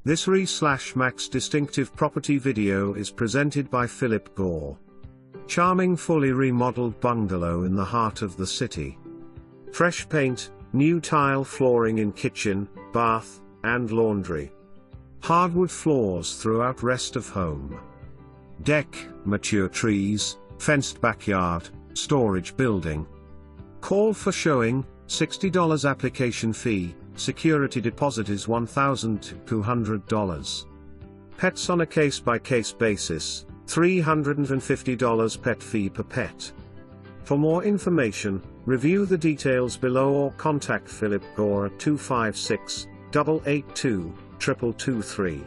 This RE/MAX distinctive property video is presented by Phillip Gore. Charming fully remodeled bungalow in the heart of the city. Fresh paint, new tile flooring in kitchen, bath, and laundry. Hardwood floors throughout rest of home. Deck, mature trees, fenced backyard, storage building. Call for showing, $60 application fee, security deposit is $1,200. Pets on a case-by-case basis, $350 pet fee per pet. For more information, review the details below or contact Phillip Gore at 256-882-2223.